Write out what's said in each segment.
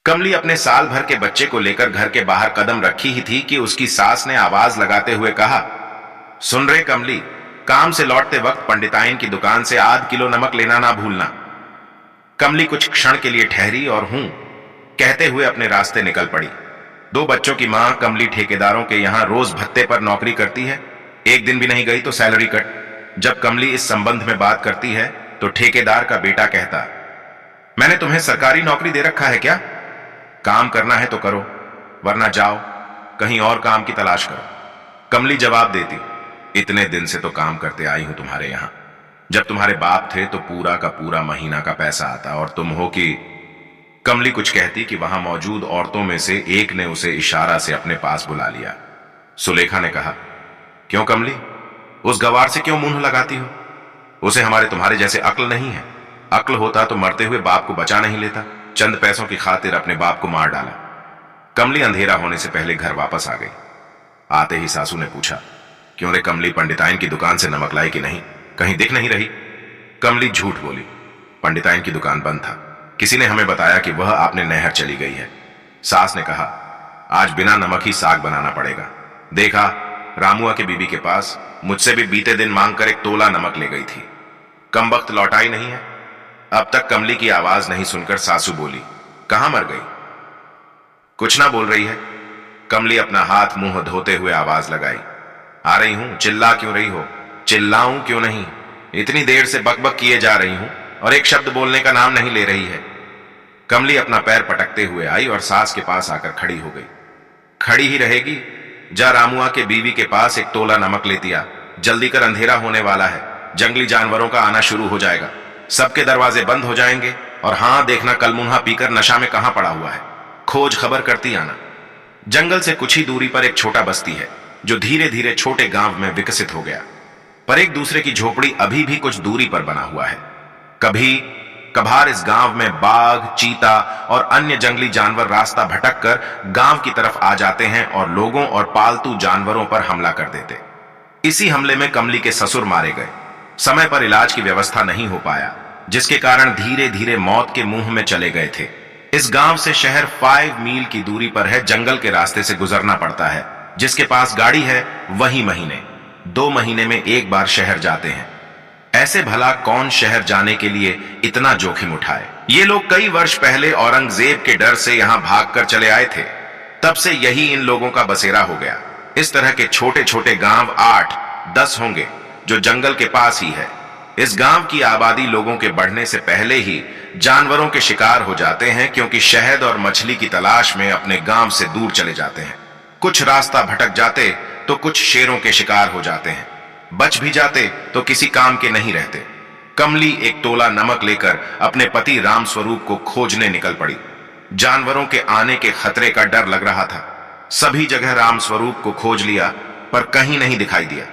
कमली अपने साल भर के बच्चे को लेकर घर के बाहर कदम रखी ही थी कि उसकी सास ने आवाज लगाते हुए कहा, सुन रे कमली, काम से लौटते वक्त पंडिताइन की दुकान से आध किलो नमक लेना ना भूलना। कमली कुछ क्षण के लिए ठहरी और हूं कहते हुए अपने रास्ते निकल पड़ी। दो बच्चों की मां कमली ठेकेदारों के यहां रोज भत्ते पर नौकरी करती है। एक दिन भी नहीं गई तो सैलरी कट। जब कमली इस संबंध में बात करती है तो ठेकेदार का बेटा कहता, मैंने तुम्हें सरकारी नौकरी दे रखा है क्या? काम करना है तो करो, वरना जाओ कहीं और काम की तलाश करो। कमली जवाब देती, इतने दिन से तो काम करते आई हूं तुम्हारे यहां। जब तुम्हारे बाप थे तो पूरा का पूरा महीना का पैसा आता, और तुम हो कि। कमली कुछ कहती कि वहां मौजूद औरतों में से एक ने उसे इशारा से अपने पास बुला लिया। सुलेखा ने कहा, क्यों कमली, उस गवार से क्यों मुंह लगाती हो? उसे हमारे तुम्हारे जैसे अक्ल नहीं है। अक्ल होता तो मरते हुए बाप को बचा नहीं लेता। चंद पैसों की खातिर अपने बाप को मार डाला। कमली अंधेरा होने से पहले घर वापस आ गई। आते ही सासू ने पूछा, क्यों रे कमली, पंडिताइन की दुकान से नमक लाई कि नहीं? कहीं दिख नहीं रही। कमली झूठ बोली, पंडिताइन की दुकान बंद था। किसी ने हमें बताया कि वह आपने नहर चली गई है। सास ने कहा, आज बिना नमक ही साग बनाना पड़ेगा। देखा, रामुआ के बीबी के पास मुझसे भी बीते दिन मांगकर एक तोला नमक ले गई थी। कम वक्त लौटाई नहीं है। अब तक कमली की आवाज नहीं सुनकर सासू बोली, कहां मर गई? कुछ ना बोल रही है। कमली अपना हाथ मुंह धोते हुए आवाज लगाई, आ रही हूं, चिल्ला क्यों रही हो? चिल्लाऊं क्यों नहीं? इतनी देर से बकबक किए जा रही हूं और एक शब्द बोलने का नाम नहीं ले रही है। कमली अपना पैर पटकते हुए आई और सास के पास आकर खड़ी हो गई। खड़ी ही रहेगी? जा रामुआ के बीवी के पास एक तोला नमक लेती आ। जल्दी कर, अंधेरा होने वाला है। जंगली जानवरों का आना शुरू हो जाएगा। सबके दरवाजे बंद हो जाएंगे। और हां, देखना कल मुन्हा पीकर नशा में कहां पड़ा हुआ है। खोज खबर करती आना। जंगल से कुछ ही दूरी पर एक छोटा बस्ती है जो धीरे धीरे छोटे गांव में विकसित हो गया। पर एक दूसरे की झोपड़ी अभी भी कुछ दूरी पर बना हुआ है। कभी कभार इस गांव में बाघ, चीता और अन्य जंगली जानवर रास्ता भटककर गांव की तरफ आ जाते हैं और लोगों और पालतू जानवरों पर हमला कर देते। इसी हमले में कमली के ससुर मारे गए। समय पर इलाज की व्यवस्था नहीं हो पाया, जिसके कारण धीरे धीरे मौत के मुंह में चले गए थे। इस गांव से शहर 5 मील की दूरी पर है। जंगल के रास्ते से गुजरना पड़ता है। जिसके पास गाड़ी है वही महीने 2 महीने में एक बार शहर जाते हैं। ऐसे भला कौन शहर जाने के लिए इतना जोखिम उठाए? ये लोग कई वर्ष पहले औरंगजेब के डर से यहां भागकर चले आए थे। तब से यही इन लोगों का बसेरा हो गया। इस तरह के छोटे छोटे गांव 8-10 होंगे जो जंगल के पास ही है। इस गांव की आबादी लोगों के बढ़ने से पहले ही जानवरों के शिकार हो जाते हैं, क्योंकि शहद और मछली की तलाश में अपने गांव से दूर चले जाते हैं। कुछ रास्ता भटक जाते तो कुछ शेरों के शिकार हो जाते हैं। बच भी जाते तो किसी काम के नहीं रहते। कमली एक तोला नमक लेकर अपने पति राम स्वरूप को खोजने निकल पड़ी। जानवरों के आने के खतरे का डर लग रहा था। सभी जगह राम स्वरूप को खोज लिया पर कहीं नहीं दिखाई दिया।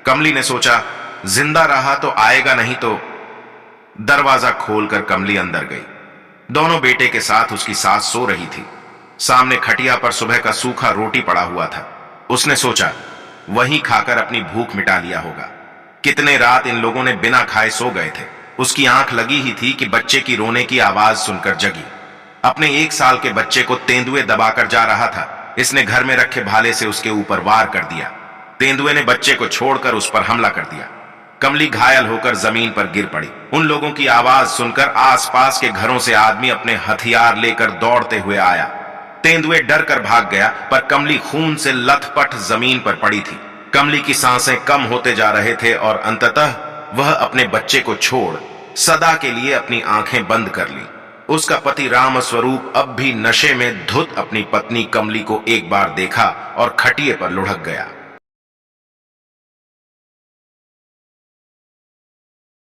कमली ने सोचा, जिंदा रहा तो आएगा, नहीं तो। दरवाजा खोलकर कमली अंदर गई। दोनों बेटे के साथ उसकी सास सो रही थी। सामने खटिया पर सुबह का सूखा रोटी पड़ा हुआ था। उसने सोचा, वहीं खाकर अपनी भूख मिटा लिया होगा। कितने रात इन लोगों ने बिना खाए सो गए थे। उसकी आंख लगी ही थी कि बच्चे की रोने की आवाज सुनकर जगी। अपने 1 साल के बच्चे को तेंदुए दबाकर जा रहा था। इसने घर में रखे भाले से उसके ऊपर वार कर दिया। तेंदुए ने बच्चे को छोड़कर उस पर हमला कर दिया। कमली घायल होकर जमीन पर गिर पड़ी। उन लोगों की आवाज सुनकर आसपास के घरों से आदमी अपने हथियार लेकर दौड़ते हुए आया। तेंदुए डर कर भाग गया, पर कमली खून से लथपथ जमीन पर पड़ी थी। कमली की सांसें कम होते जा रहे थे और अंततः वह अपने बच्चे को छोड़ सदा के लिए अपनी आंखें बंद कर ली। उसका पति राम स्वरूप अब भी नशे में धुत अपनी पत्नी कमली को एक बार देखा और खटिए पर लुढ़क गया।